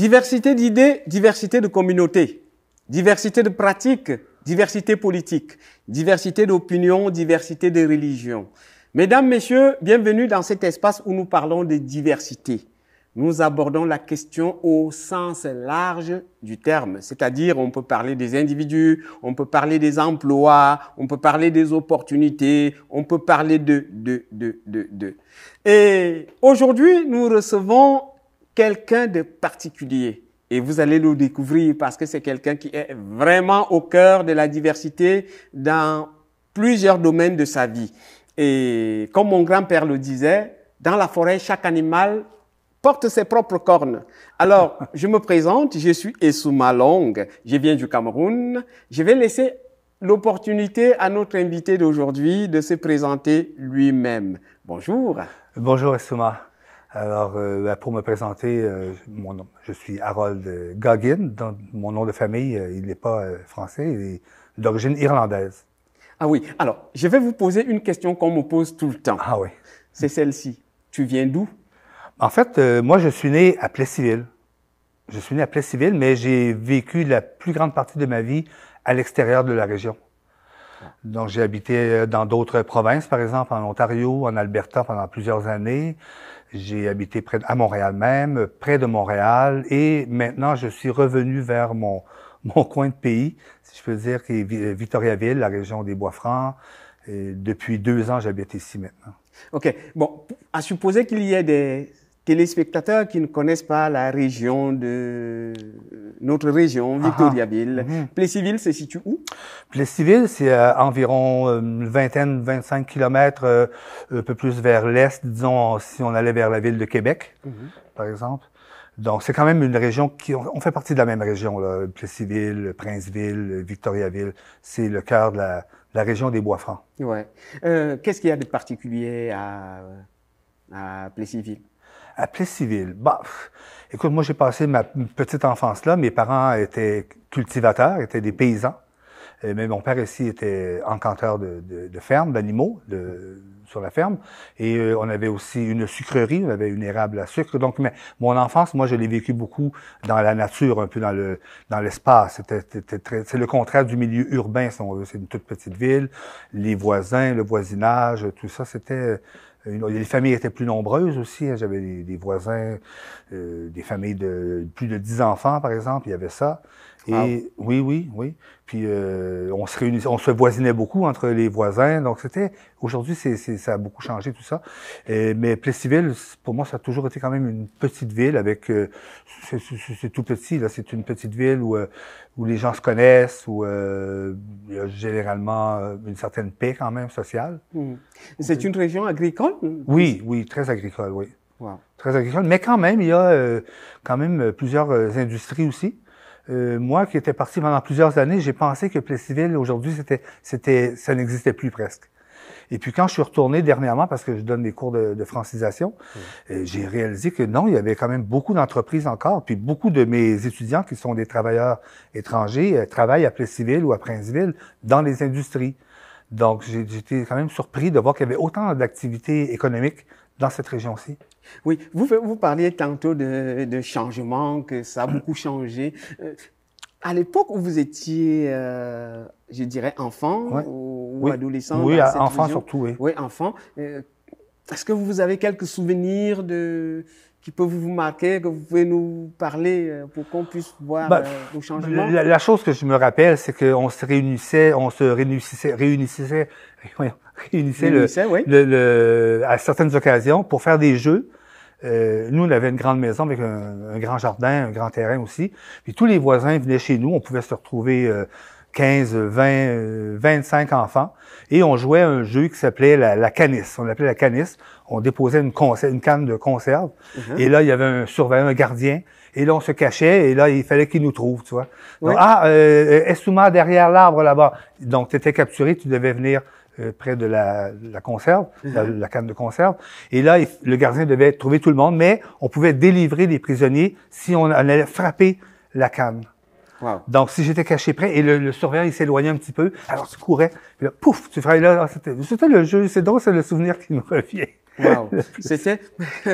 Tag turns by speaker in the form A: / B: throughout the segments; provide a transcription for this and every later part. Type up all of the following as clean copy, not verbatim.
A: Diversité d'idées, diversité de communautés, diversité de pratiques, diversité politique, diversité d'opinions, diversité de religions. Mesdames, Messieurs, bienvenue dans cet espace où nous parlons de diversité. Nous abordons la question au sens large du terme, c'est-à-dire on peut parler des individus, on peut parler des emplois, on peut parler des opportunités, on peut parler de. Et aujourd'hui, nous recevons quelqu'un de particulier. Et vous allez le découvrir parce que c'est quelqu'un qui est vraiment au cœur de la diversité dans plusieurs domaines de sa vie. Et comme mon grand-père le disait, dans la forêt, chaque animal porte ses propres cornes. Alors, je me présente, je suis Essouma Long, je viens du Cameroun. Je vais laisser l'opportunité à notre invité d'aujourd'hui de se présenter lui-même. Bonjour.
B: Bonjour Essouma. Alors, pour me présenter, je suis Harold Goggin. Donc, mon nom de famille, il n'est pas français, il est d'origine irlandaise.
A: Ah oui, alors, je vais vous poser une question qu'on me pose tout le temps.
B: Ah oui.
A: C'est celle-ci. Tu viens d'où?
B: En fait, moi, je suis né à Plessisville. Je suis né à Plessisville, mais j'ai vécu la plus grande partie de ma vie à l'extérieur de la région. Donc, j'ai habité dans d'autres provinces, par exemple en Ontario, en Alberta pendant plusieurs années. J'ai habité à Montréal même, près de Montréal, et maintenant, je suis revenu vers mon coin de pays, si je peux dire, qui est Victoriaville, la région des Bois-Francs. Et depuis 2 ans, j'habite ici maintenant. OK.
A: Bon, à supposer qu'il y ait des téléspectateurs qui ne connaissent pas la région de notre région, Victoriaville. Plessisville se situe où?
B: Plessisville, c'est à environ une vingtaine, 25 kilomètres, un peu plus vers l'est, disons, si on allait vers la ville de Québec, par exemple. Donc, c'est quand même une région on fait partie de la même région, là. Plessisville, Princeville, Victoriaville. C'est le cœur de la région des Bois-Francs.
A: Ouais. Qu'est-ce qu'il y a de particulier à Plessisville?
B: À Plessisville, bah, écoute, moi j'ai passé ma petite enfance là. Mes parents étaient cultivateurs, étaient des paysans. Mais mon père ici était encanteur de ferme, d'animaux sur la ferme. Et on avait aussi une sucrerie, on avait une érable à sucre. Donc, mon enfance, moi, je l'ai vécu beaucoup dans la nature, un peu dans l'espace. C'est le contraire du milieu urbain, si on veut. C'est une toute petite ville. Les voisins, le voisinage, tout ça, c'était... Les familles étaient plus nombreuses aussi. J'avais des voisins, des familles de plus de 10 enfants, par exemple. Il y avait ça. Et oui. Puis on se réunissait, on se voisinait beaucoup entre les voisins. Donc aujourd'hui, ça a beaucoup changé tout ça. Mais Plessisville, pour moi, ça a toujours été quand même une petite ville avec, c'est tout petit là. C'est une petite ville où les gens se connaissent, où il y a généralement une certaine paix quand même sociale.
A: C'est une région agricole?
B: Oui, très agricole, oui.
A: Wow.
B: Très agricole. Mais quand même, il y a quand même plusieurs industries aussi. Moi, qui étais parti pendant plusieurs années, j'ai pensé que Plessisville, aujourd'hui, ça n'existait plus presque. Et puis, quand je suis retourné dernièrement, parce que je donne des cours de francisation, j'ai réalisé que non, il y avait quand même beaucoup d'entreprises encore, puis beaucoup de mes étudiants qui sont des travailleurs étrangers travaillent à Plessisville ou à Princeville dans les industries. Donc, j'étais quand même surpris de voir qu'il y avait autant d'activités économiques dans cette région-ci.
A: Oui, vous parliez tantôt de changement, que ça a beaucoup changé. À l'époque où vous étiez, je dirais, enfant ou adolescent?
B: Oui, enfant surtout, oui.
A: Oui, enfant. Est-ce que vous avez quelques souvenirs qui peuvent vous marquer, que vous pouvez nous parler pour qu'on puisse voir vos changements?
B: La chose que je me rappelle, c'est qu'on se réunissait à certaines occasions pour faire des jeux. Nous, on avait une grande maison avec un grand jardin, un grand terrain aussi. Puis tous les voisins venaient chez nous. On pouvait se retrouver 15, 20, 25 enfants. Et on jouait à un jeu qui s'appelait la canisse. On l'appelait la canisse. On déposait une canne de conserve. Et là, il y avait un surveillant, un gardien. Et là, on se cachait. Et là, il fallait qu'il nous trouve, tu vois. Donc, Essouma derrière l'arbre là-bas. Donc, tu étais capturé, tu devais venir près de la conserve, la canne de conserve. Et là, le gardien devait trouver tout le monde, mais on pouvait délivrer les prisonniers si on allait frapper la canne.
A: Wow.
B: Donc, si j'étais caché près, et le surveillant, il s'éloignait un petit peu, alors tu courais, puis là, pouf, tu ferais là, c'était le jeu, c'est drôle, c'est le souvenir qui me revient.
A: Wow. C'était,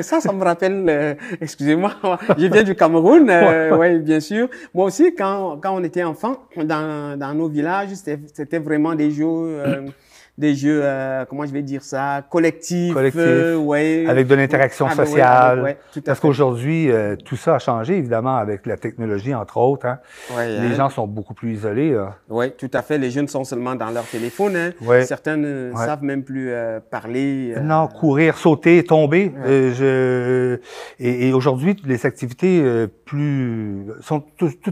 A: ça me rappelle, excusez-moi, je viens du Cameroun, oui, bien sûr. Moi aussi, quand on était enfant, dans nos villages, c'était vraiment des jeux, comment je vais dire ça, collectifs, ouais.
B: Avec de l'interaction sociale.
A: Ouais, tout à
B: Parce
A: fait.
B: qu'aujourd'hui, tout ça a changé, évidemment, avec la technologie, entre autres. Hein.
A: Ouais,
B: Les gens sont beaucoup plus isolés. Là.
A: Oui, tout à fait. Les jeunes sont seulement dans leur téléphone. Hein.
B: Ouais.
A: Certains ne savent même plus parler.
B: Non, courir, sauter, tomber. Ouais. Et aujourd'hui, les activités tout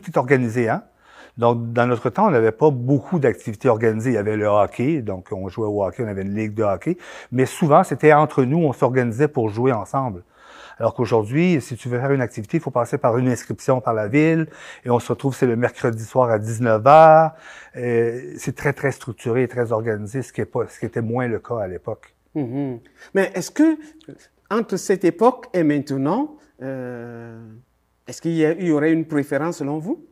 B: est organisé, hein. Donc, dans notre temps, on n'avait pas beaucoup d'activités organisées. Il y avait le hockey, donc on jouait au hockey, on avait une ligue de hockey. Mais souvent, c'était entre nous, on s'organisait pour jouer ensemble. Alors qu'aujourd'hui, si tu veux faire une activité, il faut passer par une inscription par la ville. Et on se retrouve, c'est le mercredi soir à 19h. C'est très, très structuré et très organisé, ce qui était moins le cas à l'époque.
A: Mm-hmm. Mais est-ce que, entre cette époque et maintenant, est-ce qu'il y aurait une préférence selon vous?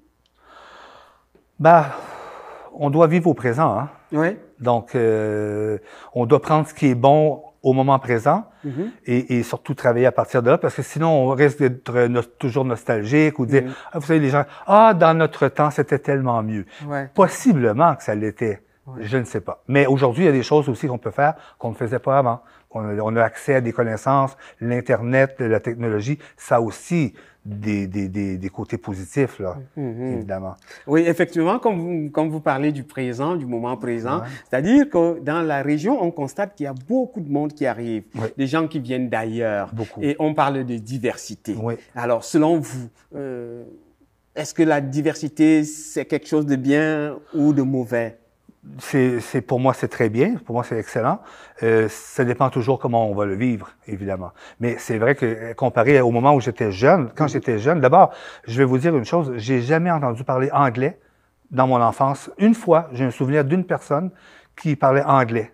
B: On doit vivre au présent, hein.
A: Oui.
B: Donc, on doit prendre ce qui est bon au moment présent et surtout travailler à partir de là, parce que sinon, on risque d'être toujours nostalgique ou dire, vous savez, les gens, dans notre temps, c'était tellement mieux.
A: Ouais.
B: Possiblement que ça l'était. Ouais. Je ne sais pas. Mais aujourd'hui, il y a des choses aussi qu'on peut faire qu'on ne faisait pas avant. On a accès à des connaissances, l'Internet, la technologie, ça a aussi des côtés positifs, là, évidemment.
A: Oui, effectivement, comme vous parlez du présent, du moment présent, c'est-à-dire que dans la région, on constate qu'il y a beaucoup de monde qui arrive, des gens qui viennent d'ailleurs. Et on parle de diversité.
B: Oui.
A: Alors, selon vous, est-ce que la diversité, c'est quelque chose de bien ou de mauvais?
B: Pour moi, c'est très bien. Pour moi, c'est excellent. Ça dépend toujours comment on va le vivre, évidemment. Mais c'est vrai que comparé au moment où j'étais jeune, quand j'étais jeune, d'abord, je vais vous dire une chose, j'ai jamais entendu parler anglais dans mon enfance. Une fois, j'ai un souvenir d'une personne qui parlait anglais.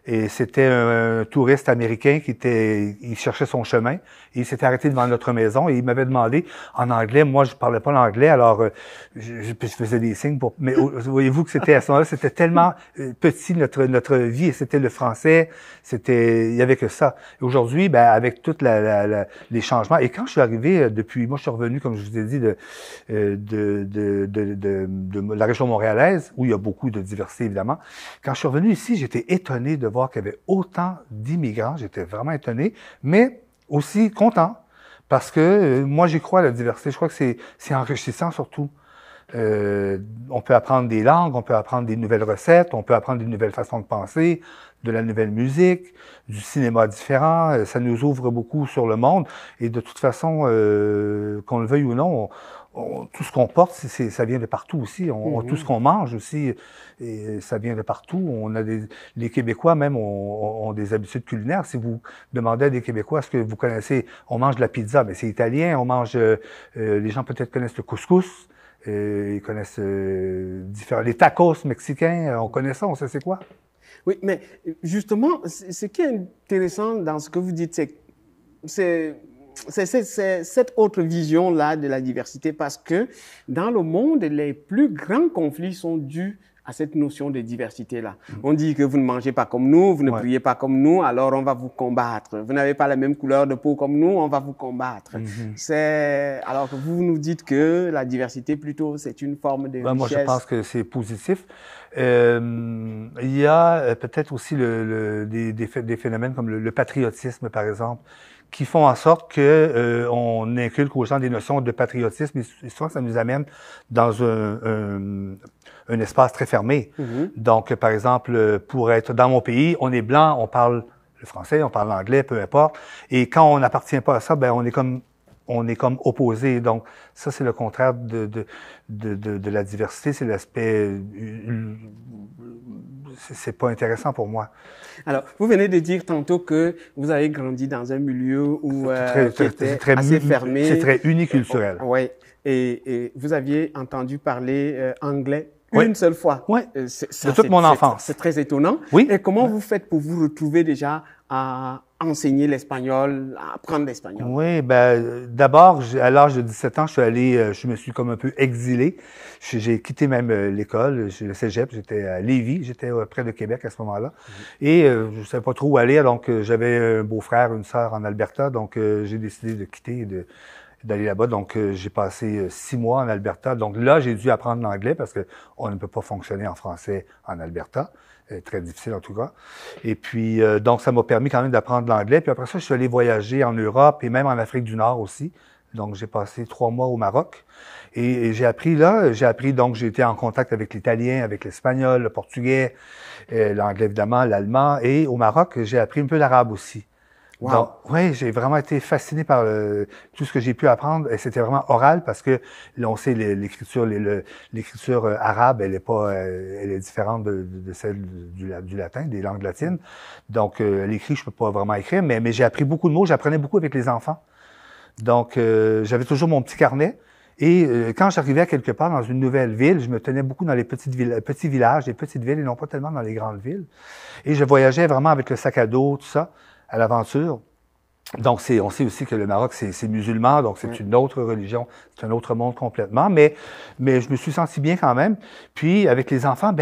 B: Et c'était un touriste américain il cherchait son chemin. Et il s'était arrêté devant notre maison et il m'avait demandé en anglais. Moi, je parlais pas l'anglais, alors je faisais des signes pour. Mais voyez-vous que c'était à ce moment-là, c'était tellement petit notre vie. C'était le français, il y avait que ça. Et aujourd'hui, avec toutes les changements. Et quand je suis arrivé moi, je suis revenu, comme je vous ai dit, de la région montréalaise, où il y a beaucoup de diversité évidemment. Quand je suis revenu ici, j'étais étonné de voir qu'il y avait autant d'immigrants. J'étais vraiment étonné, mais aussi content, parce que moi, j'y crois à la diversité. Je crois que c'est enrichissant surtout. On peut apprendre des langues, on peut apprendre des nouvelles recettes, on peut apprendre des nouvelles façons de penser, de la nouvelle musique, du cinéma différent. Ça nous ouvre beaucoup sur le monde. Et de toute façon, qu'on le veuille ou non, tout ce qu'on porte, ça vient de partout aussi. Tout ce qu'on mange aussi, et ça vient de partout. Les Québécois même ont des habitudes culinaires. Si vous demandez à des Québécois ce que vous connaissez, on mange de la pizza, mais c'est italien. On mange, les gens peut-être connaissent le couscous. Ils connaissent les tacos mexicains. On connaît ça, on sait c'est quoi.
A: Oui, mais justement, ce qui est intéressant dans ce que vous dites, c'est cette autre vision-là de la diversité, parce que dans le monde, les plus grands conflits sont dus à cette notion de diversité-là. On dit que vous ne mangez pas comme nous, vous ne priez pas comme nous, alors on va vous combattre. Vous n'avez pas la même couleur de peau comme nous, on va vous combattre. Alors que vous nous dites que la diversité, plutôt, c'est une forme de richesse.
B: Moi, je pense que c'est positif. Il y a peut-être aussi des phénomènes comme le patriotisme, par exemple, qui font en sorte que on inculque aux gens des notions de patriotisme, et souvent ça nous amène dans un espace très fermé. Donc, par exemple, pour être dans mon pays, on est blanc, on parle le français, on parle l'anglais, peu importe. Et quand on n'appartient pas à ça, on est comme opposé. Donc, ça, c'est le contraire de la diversité, c'est l'aspect... c'est pas intéressant pour moi.
A: Alors, vous venez de dire tantôt que vous avez grandi dans un milieu où qui était assez fermé.
B: C'est très uniculturel.
A: Oui. Et vous aviez entendu parler anglais une seule fois.
B: Oui, de toute mon enfance.
A: C'est très étonnant.
B: Oui.
A: Et comment vous faites pour vous retrouver déjà à enseigner l'espagnol, apprendre l'espagnol?
B: Oui, ben d'abord, à l'âge de 17 ans, je me suis comme un peu exilé. J'ai quitté même l'école, le cégep, j'étais à Lévis, j'étais près de Québec à ce moment-là. Et je savais pas trop où aller, donc j'avais un beau-frère, une sœur en Alberta, donc j'ai décidé de quitter et d'aller là-bas. Donc j'ai passé 6 mois en Alberta. Donc là, j'ai dû apprendre l'anglais parce que on ne peut pas fonctionner en français en Alberta. Très difficile en tout cas. Et puis, donc, ça m'a permis quand même d'apprendre l'anglais. Puis après ça, je suis allé voyager en Europe et même en Afrique du Nord aussi. Donc, j'ai passé 3 mois au Maroc. Et j'ai appris, donc, j'ai été en contact avec l'italien, avec l'espagnol, le portugais, l'anglais évidemment, l'allemand. Et au Maroc, j'ai appris un peu l'arabe aussi.
A: Wow.
B: Donc, oui, j'ai vraiment été fasciné par tout ce que j'ai pu apprendre. Et c'était vraiment oral parce que là, on sait l'écriture arabe, elle est différente de celle du latin, des langues latines. Donc, l'écrit, je peux pas vraiment écrire, mais j'ai appris beaucoup de mots. J'apprenais beaucoup avec les enfants. Donc, j'avais toujours mon petit carnet. Et quand j'arrivais à quelque part dans une nouvelle ville, je me tenais beaucoup dans les petits villages, les petites villes, et non pas tellement dans les grandes villes. Et je voyageais vraiment avec le sac à dos, tout ça, à l'aventure. Donc, on sait aussi que le Maroc, c'est musulman, donc c'est une autre religion, c'est un autre monde complètement, mais je me suis senti bien quand même. Puis, avec les enfants,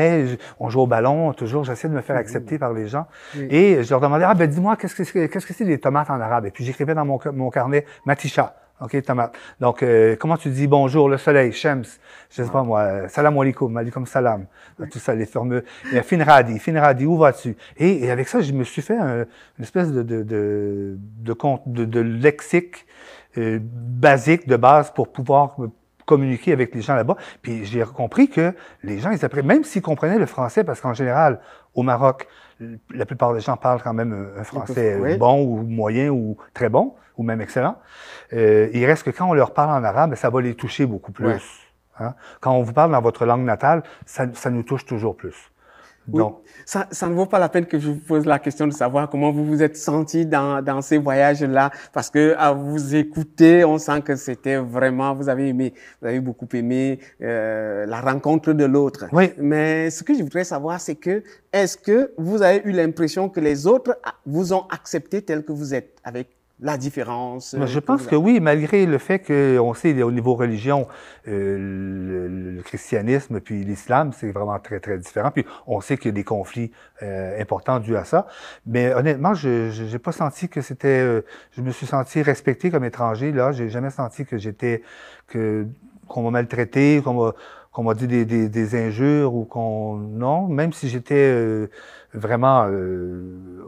B: on joue au ballon, toujours, j'essaie de me faire accepter par les gens. Et je leur demandais, dis-moi, qu'est-ce que c'est des tomates en arabe? Et puis, j'écrivais dans mon carnet, matisha. OK, tomate. Donc, comment tu dis bonjour, le soleil, Shems, je sais pas moi, salam alaikum, alaikum salam, tout ça, les formules. Finradi, où vas-tu? Et avec ça, je me suis fait une espèce de lexique basique, de base, pour pouvoir communiquer avec les gens là-bas. Puis j'ai compris que les gens, ils apprenaient, même s'ils comprenaient le français, parce qu'en général, au Maroc, la plupart des gens parlent quand même un français bon ou moyen ou très bon, ou même excellent. Il reste que quand on leur parle en arabe, ça va les toucher beaucoup plus. Ouais. Hein? Quand on vous parle dans votre langue natale, ça nous touche toujours plus.
A: Donc, oui. Ça ne vaut pas la peine que je vous pose la question de savoir comment vous vous êtes senti dans ces voyages-là, parce que à vous écouter, on sent que c'était vraiment, vous avez beaucoup aimé la rencontre de l'autre.
B: Oui.
A: Mais ce que je voudrais savoir, c'est que est-ce que vous avez eu l'impression que les autres vous ont accepté tel que vous êtes, avec la différence?
B: Mais je pense que oui, malgré le fait qu'on sait au niveau religion, le christianisme puis l'islam, c'est vraiment très, très différent. Puis on sait qu'il y a des conflits importants dus à ça. Mais honnêtement, je n'ai pas senti que c'était... je me suis senti respecté comme étranger. Là, j'ai jamais senti que qu'on m'a maltraité, qu'on m'a dit des injures ou non, même si j'étais vraiment,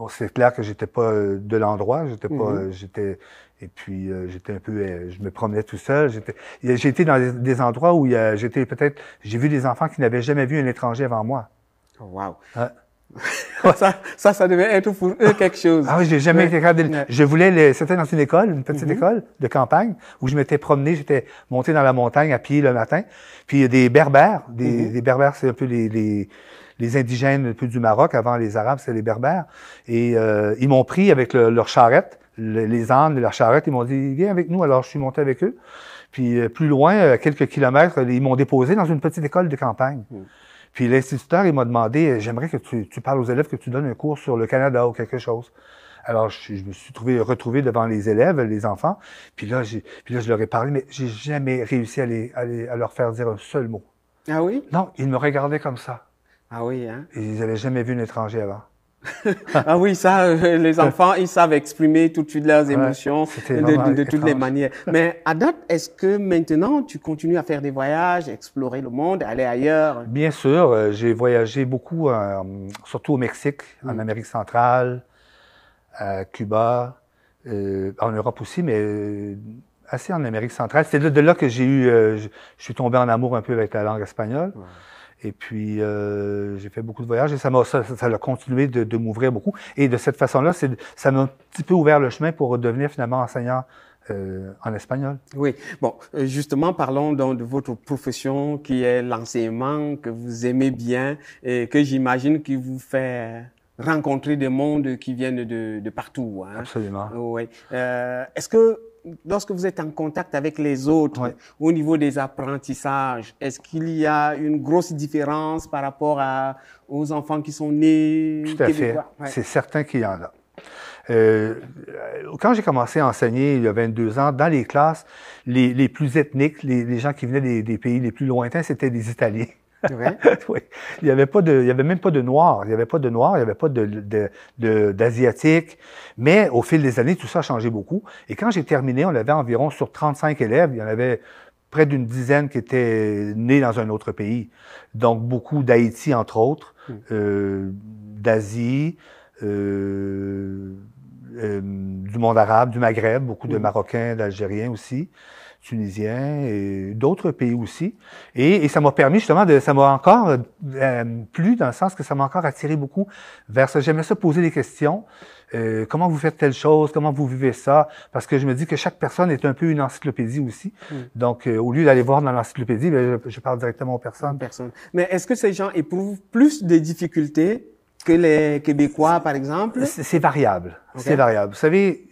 B: c'est clair que j'étais pas de l'endroit, j'étais un peu, je me promenais tout seul. J'ai été dans des endroits où j'ai vu des enfants qui n'avaient jamais vu un étranger avant moi.
A: Oh, wow. Ça devait être pour eux quelque chose.
B: Ah oui, j'ai jamais été capable c'était dans une école, une petite école de campagne, où je m'étais promené, j'étais monté dans la montagne à pied le matin. Puis il y a des berbères, des berbères, c'est un peu les indigènes un peu du Maroc, avant les Arabes, c'est les berbères. Et ils m'ont pris avec leur charrette, les ânes, leur charrette, ils m'ont dit, viens avec nous. Alors je suis monté avec eux. Puis plus loin, à quelques kilomètres, ils m'ont déposé dans une petite école de campagne. Puis l'instituteur, il m'a demandé, j'aimerais que tu parles aux élèves, que tu donnes un cours sur le Canada ou quelque chose. Alors, je me suis retrouvé devant les élèves, les enfants. Puis là, je leur ai parlé, mais j'ai jamais réussi à leur faire dire un seul mot.
A: Ah oui?
B: Non, ils me regardaient comme ça.
A: Ah oui, hein?
B: Et ils n'avaient jamais vu un étranger avant.
A: Ah oui, ça, les enfants, ils savent exprimer tout de suite leurs émotions de toutes les manières. Mais à date, est-ce que maintenant, tu continues à faire des voyages, explorer le monde, aller ailleurs?
B: Bien sûr, j'ai voyagé beaucoup, surtout au Mexique, en Amérique centrale, à Cuba, en Europe aussi, mais assez en Amérique centrale. C'est de là que je suis tombé en amour un peu avec la langue espagnole. Ouais. Et puis, j'ai fait beaucoup de voyages et ça a continué de m'ouvrir beaucoup. Et de cette façon-là, ça m'a un petit peu ouvert le chemin pour devenir finalement enseignant en espagnol.
A: Oui. Bon, justement, parlons donc de votre profession qui est l'enseignement, que vous aimez bien et que j'imagine qui vous fait rencontrer des mondes qui viennent de partout. Hein?
B: Absolument.
A: Oui. Est-ce que lorsque vous êtes en contact avec les autres, au niveau des apprentissages, est-ce qu'il y a une grosse différence par rapport aux enfants qui sont nés
B: Tout à fait. Ouais. C'est certain qu'il y en a. Quand j'ai commencé à enseigner il y a 22 ans, dans les classes, les plus ethniques, les gens qui venaient des pays les plus lointains, c'était des Italiens.
A: Ouais.
B: Oui. Il y avait même pas de Noirs. Il y avait pas de Noirs, il y avait pas d'Asiatiques. Mais au fil des années, tout ça a changé beaucoup. Et quand j'ai terminé, on avait environ sur 35 élèves, il y en avait près d'une dizaine qui étaient nés dans un autre pays. Donc, beaucoup d'Haïti, entre autres, d'Asie, du monde arabe, du Maghreb, beaucoup de Marocains, d'Algériens aussi, Tunisiens et d'autres pays aussi. Et ça m'a permis justement ça m'a encore plu dans le sens que ça m'a encore attiré beaucoup vers ça. J'aimais ça poser des questions. Comment vous faites telle chose? Comment vous vivez ça? Parce que je me dis que chaque personne est un peu une encyclopédie aussi. Donc, au lieu d'aller voir dans l'encyclopédie, je parle directement aux personnes.
A: Mais est-ce que ces gens éprouvent plus de difficultés que les Québécois, par exemple?
B: C'est variable. Okay. C'est variable. Vous savez,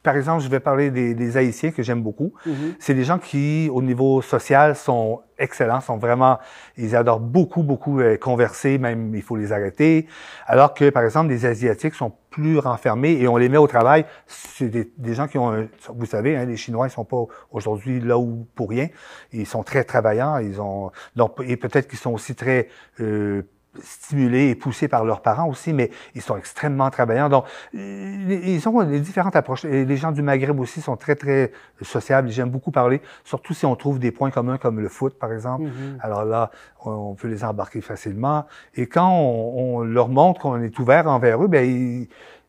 B: par exemple, je vais parler des Haïtiens que j'aime beaucoup. C'est des gens qui, au niveau social, sont excellents, ils adorent beaucoup converser, même il faut les arrêter. Alors que, par exemple, les Asiatiques sont plus renfermés et on les met au travail. C'est des gens qui ont, vous savez, hein, les Chinois, ils sont pas aujourd'hui là où pour rien. Ils sont très travaillants. Et peut-être qu'ils sont aussi très stimulés et poussés par leurs parents aussi, mais ils sont extrêmement travaillants. Donc, ils ont des différentes approches. Et les gens du Maghreb aussi sont très, très sociables. J'aime beaucoup parler, surtout si on trouve des points communs comme le foot, par exemple. Alors là, on peut les embarquer facilement. Et quand on leur montre qu'on est ouvert envers eux, ben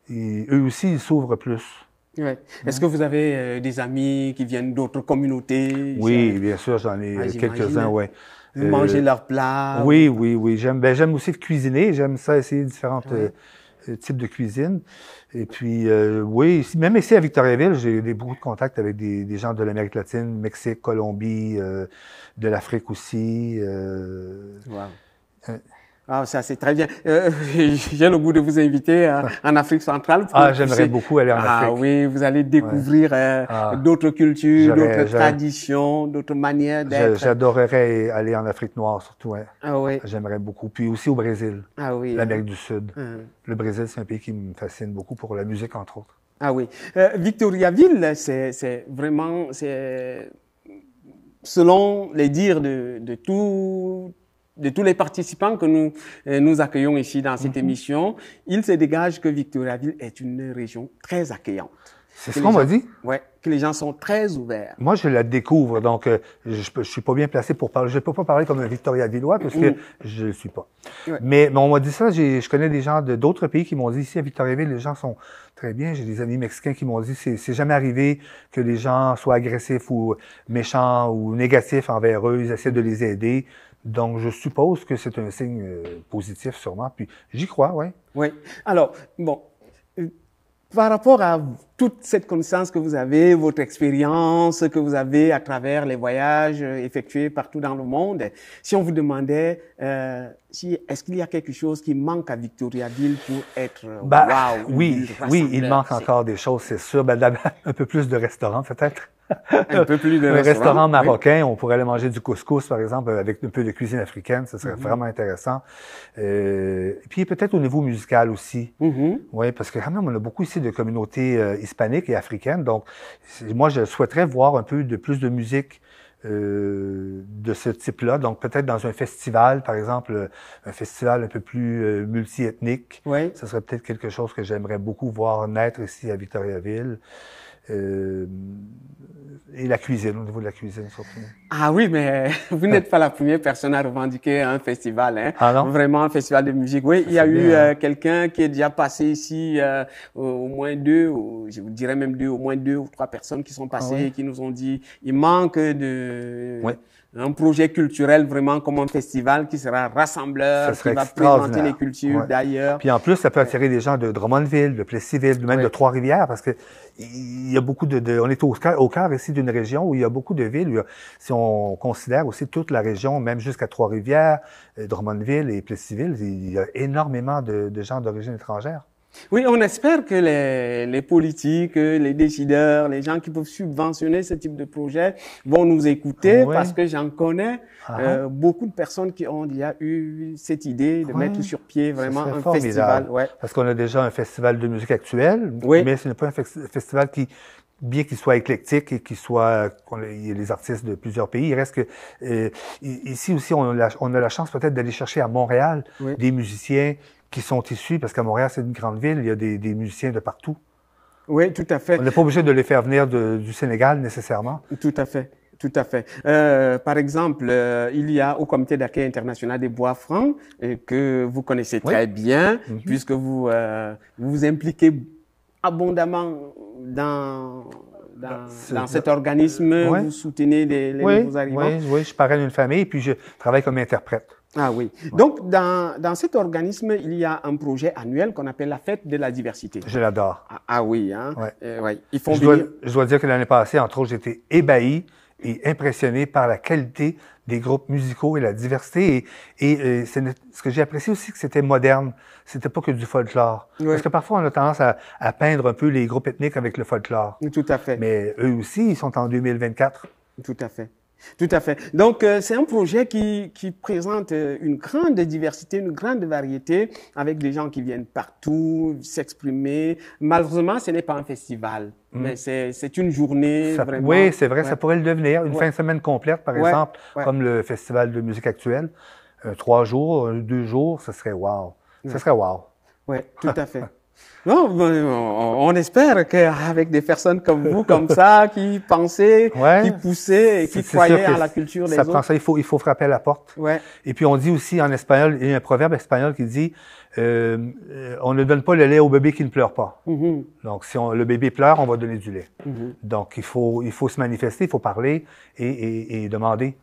B: eux aussi, ils s'ouvrent plus.
A: Ouais. Est-ce que vous avez des amis qui viennent d'autres communautés?
B: Oui, bien sûr, j'en ai quelques-uns, oui.
A: Vous mangez leurs plats?
B: Oui. J'aime aussi cuisiner. J'aime ça, essayer différents types de cuisine. Et puis, oui, même ici à Victoriaville, j'ai beaucoup de contacts avec des gens de l'Amérique latine, Mexique, Colombie, de l'Afrique aussi.
A: Wow. Ah, ça, c'est très bien. J'ai le goût de vous inviter en Afrique centrale.
B: J'aimerais beaucoup aller en Afrique.
A: Ah oui, vous allez découvrir d'autres cultures, d'autres traditions, d'autres manières d'être.
B: J'adorerais aller en Afrique noire, surtout. Hein.
A: Ah oui.
B: J'aimerais beaucoup. Puis aussi au Brésil.
A: Ah oui.
B: L'Amérique du Sud. Le Brésil, c'est un pays qui me fascine beaucoup pour la musique, entre autres.
A: Ah oui. Victoriaville, c'est vraiment, selon les dires de tous les participants que nous accueillons ici dans cette émission, il se dégage que Victoriaville est une région très accueillante.
B: C'est ce qu'on m'a dit?
A: Oui, que les gens sont très ouverts.
B: Moi, je la découvre, donc je suis pas bien placé pour parler. Je peux pas parler comme un Victoriavillois parce que je le suis pas. Ouais. Mais on m'a dit ça, je connais des gens d'autres pays qui m'ont dit ici à Victoriaville, les gens sont très bien. J'ai des amis mexicains qui m'ont dit c'est jamais arrivé que les gens soient agressifs ou méchants ou négatifs envers eux, ils essaient de les aider. Donc, je suppose que c'est un signe positif, sûrement. Puis, j'y crois, oui.
A: Oui. Alors, bon, par rapport à toute cette connaissance que vous avez, votre expérience que vous avez à travers les voyages effectués partout dans le monde, si on vous demandait, est-ce qu'il y a quelque chose qui manque à Victoriaville pour être wow?
B: Oui, il manque encore des choses, c'est sûr. Un peu plus de restaurants, peut-être.
A: Un peu plus de
B: restaurants. Un restaurant marocain, on pourrait aller manger du couscous, par exemple, avec un peu de cuisine africaine, ça serait vraiment intéressant. Et puis peut-être au niveau musical aussi. Oui, parce que quand même, on a beaucoup ici de communautés hispaniques et africaines. Donc, moi, je souhaiterais voir un peu plus de musique de ce type-là. Donc, peut-être dans un festival, par exemple, un festival un peu plus multiethnique.
A: Oui.
B: Ça serait peut-être quelque chose que j'aimerais beaucoup voir naître ici à Victoriaville. Et la cuisine, au niveau de la cuisine surtout.
A: Ah oui, mais vous n'êtes pas la première personne à revendiquer un festival, hein.
B: Ah non?
A: Vraiment un festival de musique. Oui, il y a eu quelqu'un qui est déjà passé ici, au moins je vous dirais même au moins 2 ou 3 personnes qui sont passées et qui nous ont dit, il manque un projet culturel vraiment comme un festival qui sera rassembleur, qui va présenter les cultures d'ailleurs.
B: Puis en plus, ça peut attirer des gens de Drummondville, de Plessisville, même de Trois-Rivières, parce que il y a beaucoup on est au cœur ici d'une région où il y a beaucoup de villes. Si on considère aussi toute la région, même jusqu'à Trois-Rivières, Drummondville et Plessisville, il y a énormément de gens d'origine étrangère.
A: Oui, on espère que les politiques, les décideurs, les gens qui peuvent subventionner ce type de projet vont nous écouter
B: Oui.
A: parce que j'en connais beaucoup de personnes qui ont déjà eu cette idée de mettre sur pied vraiment un festival. Ouais.
B: Parce qu'on a déjà un festival de musique actuelle, mais ce n'est pas un festival qui, bien qu'il soit éclectique et qu'il soit, il y a les artistes de plusieurs pays, il reste que ici aussi on a la chance peut-être d'aller chercher à Montréal des musiciens qui sont issus, parce qu'à Montréal, c'est une grande ville, il y a des musiciens de partout.
A: Oui, tout à fait.
B: On n'est pas obligé de les faire venir du Sénégal, nécessairement.
A: Tout à fait. Tout à fait. Par exemple, il y a au Comité d'accueil international des Bois Francs, que vous connaissez très bien, puisque vous vous impliquez abondamment dans cet organisme, vous soutenez les nouveaux arrivants.
B: Oui, je parraine une famille, puis je travaille comme interprète.
A: Ah oui. Donc, dans cet organisme, il y a un projet annuel qu'on appelle la Fête de la diversité.
B: Je l'adore.
A: Ah oui, hein?
B: Ouais.
A: Ils font
B: je dois dire que l'année passée, entre autres, j'étais ébahi et impressionné par la qualité des groupes musicaux et la diversité. Et ce que j'ai apprécié aussi, que c'était moderne. C'était pas que du folklore. Parce que parfois, on a tendance à peindre un peu les groupes ethniques avec le folklore.
A: Tout à fait.
B: Mais eux aussi, ils sont en 2024.
A: Tout à fait. Tout à fait. Donc, c'est un projet qui présente une grande diversité, une grande variété, avec des gens qui viennent partout s'exprimer. Malheureusement, ce n'est pas un festival, mais c'est une journée vraiment.
B: Oui, c'est vrai, ça pourrait le devenir. Une fin de semaine complète, par exemple, comme le Festival de musique actuelle. 3 jours, 2 jours, ce serait wow. Ce serait wow.
A: Oui, tout à fait. Non, on espère qu'avec des personnes comme vous, comme ça, qui pensaient, qui poussaient et qui croyaient à la culture des autres.
B: Ça prend ça, il faut frapper à la porte. Et puis on dit aussi en espagnol, il y a un proverbe espagnol qui dit on ne donne pas le lait au bébé qui ne pleure pas. Donc si le bébé pleure, on va donner du lait. Donc il faut se manifester, il faut parler et demander.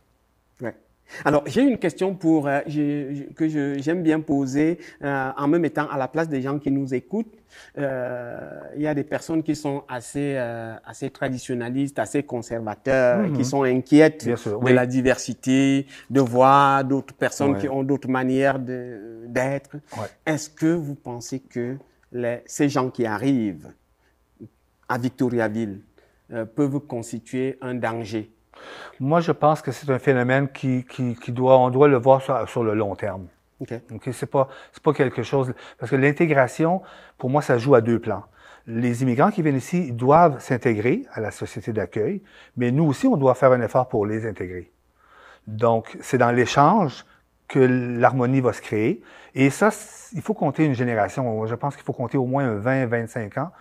A: Alors, j'ai une question que j'aime bien poser en me mettant à la place des gens qui nous écoutent. Il y a des personnes qui sont assez traditionnalistes, assez conservateurs, qui sont inquiètes de la diversité, de voir d'autres personnes qui ont d'autres manières d'être. Est-ce que vous pensez que ces gens qui arrivent à Victoriaville peuvent constituer un danger?
B: Moi, je pense que c'est un phénomène on doit le voir sur le long terme. C'est pas quelque chose, parce que l'intégration, pour moi, ça joue à 2 plans. Les immigrants qui viennent ici, ils doivent s'intégrer à la société d'accueil, mais nous aussi, on doit faire un effort pour les intégrer. Donc, c'est dans l'échange que l'harmonie va se créer. Et ça, il faut compter une génération. Je pense qu'il faut compter au moins 20-25 ans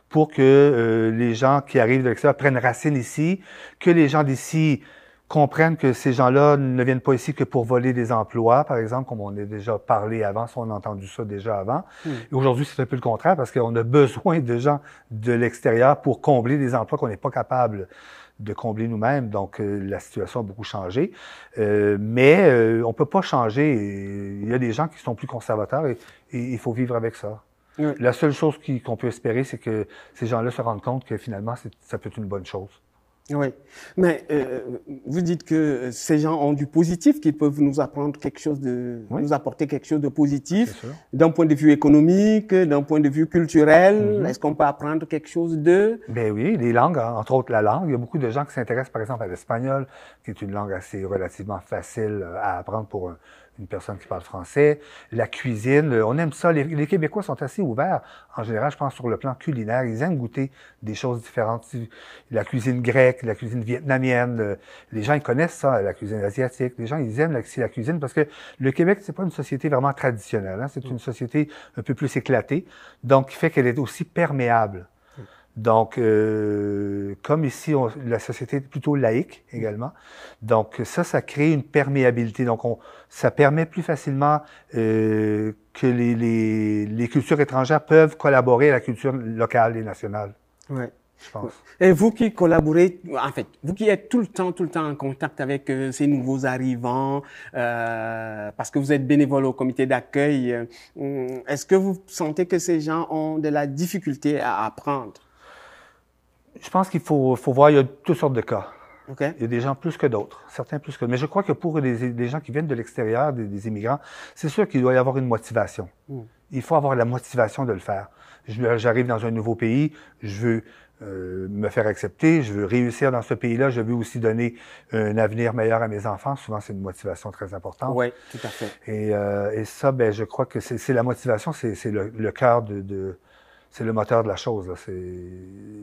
B: pour que les gens qui arrivent de l'extérieur prennent racine ici, que les gens d'ici comprennent que ces gens-là ne viennent pas ici que pour voler des emplois, par exemple, comme on a déjà parlé avant, si on a entendu ça déjà avant. Et aujourd'hui, c'est un peu le contraire, parce qu'on a besoin de gens de l'extérieur pour combler des emplois qu'on n'est pas capable de combler nous-mêmes. Donc, la situation a beaucoup changé. Mais on peut pas changer. Il y a des gens qui sont plus conservateurs et il faut vivre avec ça. La seule chose qu'on peut espérer, c'est que ces gens-là se rendent compte que finalement, ça peut être une bonne chose.
A: Oui, mais vous dites que ces gens ont du positif, qu'ils peuvent nous apprendre quelque chose nous apporter quelque chose de positif, d'un point de vue économique, d'un point de vue culturel. Est-ce qu'on peut apprendre quelque chose d'eux?
B: Ben oui, les langues, entre autres la langue. Il y a beaucoup de gens qui s'intéressent, par exemple, à l'espagnol, qui est une langue assez relativement facile à apprendre pour une personne qui parle français. La cuisine, on aime ça. Les Québécois sont assez ouverts, en général, je pense, sur le plan culinaire. Ils aiment goûter des choses différentes. La cuisine grecque, la cuisine vietnamienne, les gens, ils connaissent ça, la cuisine asiatique. Les gens, ils aiment la cuisine parce que le Québec, c'est pas une société vraiment traditionnelle. C'est une société un peu plus éclatée, donc qui fait qu'elle est aussi perméable. Donc, comme ici, la société est plutôt laïque également. Donc, ça crée une perméabilité. Donc, ça permet plus facilement que les cultures étrangères peuvent collaborer à la culture locale et nationale.
A: Oui.
B: Je pense.
A: Et vous qui collaborez, en fait, vous qui êtes tout le temps en contact avec ces nouveaux arrivants, parce que vous êtes bénévole au comité d'accueil, est-ce que vous sentez que ces gens ont de la difficulté à apprendre?
B: Je pense qu'il faut voir, il y a toutes sortes de cas.
A: Okay.
B: Il y a des gens plus que d'autres, certains plus que d'autres. Mais je crois que pour des gens qui viennent de l'extérieur, des immigrants, c'est sûr qu'il doit y avoir une motivation. Il faut avoir la motivation de le faire. J'arrive dans un nouveau pays, je veux me faire accepter, je veux réussir dans ce pays-là, je veux aussi donner un avenir meilleur à mes enfants. Souvent, c'est une motivation très importante.
A: Oui, tout à fait.
B: Et ça, ben, je crois que c'est la motivation, c'est le cœur c'est le moteur de la chose. Là.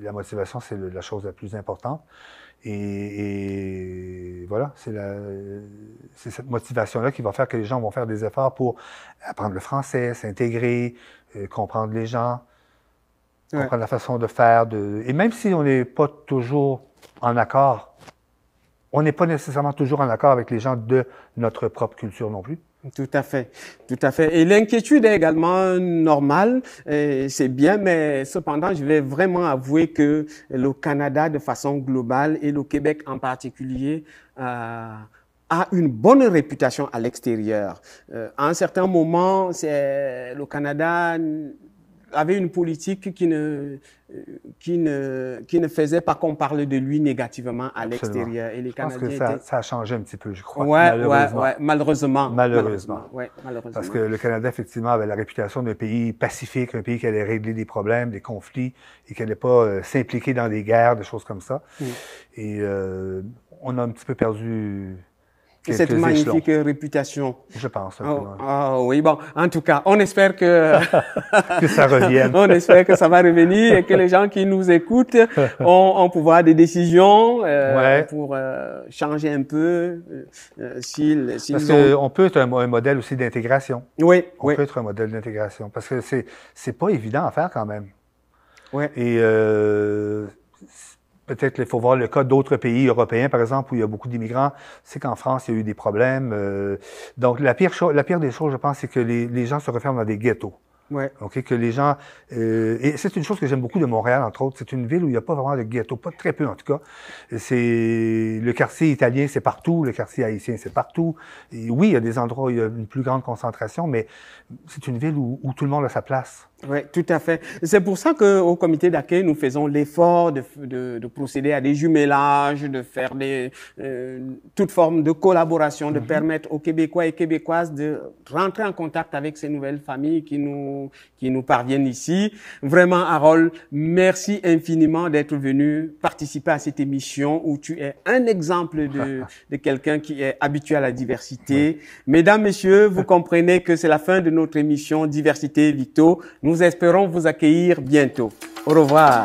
B: La motivation, c'est la chose la plus importante. Et voilà, c'est cette motivation-là qui va faire que les gens vont faire des efforts pour apprendre le français, s'intégrer, comprendre les gens, comprendre la façon de faire. Et même si on n'est pas toujours en accord, on n'est pas nécessairement toujours en accord avec les gens de notre propre culture non plus.
A: Tout à fait, tout à fait. Et l'inquiétude est également normale, c'est bien, mais cependant, je vais vraiment avouer que le Canada, de façon globale, et le Québec en particulier, a une bonne réputation à l'extérieur. À un certain moment, le Canada avait une politique qui ne faisait pas qu'on parle de lui négativement à l'extérieur. Et les Canadiens
B: je pense que ça a changé un petit peu, je crois.
A: Malheureusement.
B: Malheureusement.
A: Malheureusement.
B: Parce que le Canada, effectivement, avait la réputation d'un pays pacifique, un pays qui allait régler des problèmes, des conflits, et qui n'allait pas s'impliquer dans des guerres, des choses comme ça. Et on a un petit peu perdu
A: cette magnifique réputation.
B: Je pense.
A: Oui, bon, en tout cas, on espère que
B: que ça revienne.
A: On espère que ça va revenir et que les gens qui nous écoutent ont pouvoir des décisions pour changer un peu
B: parce qu'on peut être un modèle aussi d'intégration.
A: Oui,
B: on peut être un modèle d'intégration parce que c'est pas évident à faire quand même.
A: Ouais.
B: Et peut-être qu'il faut voir le cas d'autres pays européens, par exemple, où il y a beaucoup d'immigrants. C'est qu'en France, il y a eu des problèmes. Donc, la pire des choses, je pense, c'est que les gens se referment dans des ghettos.
A: Ouais.
B: Okay, que les gens... et c'est une chose que j'aime beaucoup de Montréal, entre autres. C'est une ville où il n'y a pas vraiment de ghetto, pas très peu en tout cas. Le quartier italien, c'est partout. Le quartier haïtien, c'est partout. Et oui, il y a des endroits où il y a une plus grande concentration, mais c'est une ville où tout le monde a sa place.
A: Oui, tout à fait. C'est pour ça qu'au comité d'accueil, nous faisons l'effort de procéder à des jumelages, de faire toute forme de collaboration, de permettre aux Québécois et Québécoises de rentrer en contact avec ces nouvelles familles qui nous parviennent ici. Vraiment, Harold, merci infiniment d'être venu participer à cette émission où tu es un exemple de quelqu'un qui est habitué à la diversité. Oui. Mesdames, messieurs, vous comprenez que c'est la fin de notre émission Diversité Victo. Nous espérons vous accueillir bientôt. Au revoir.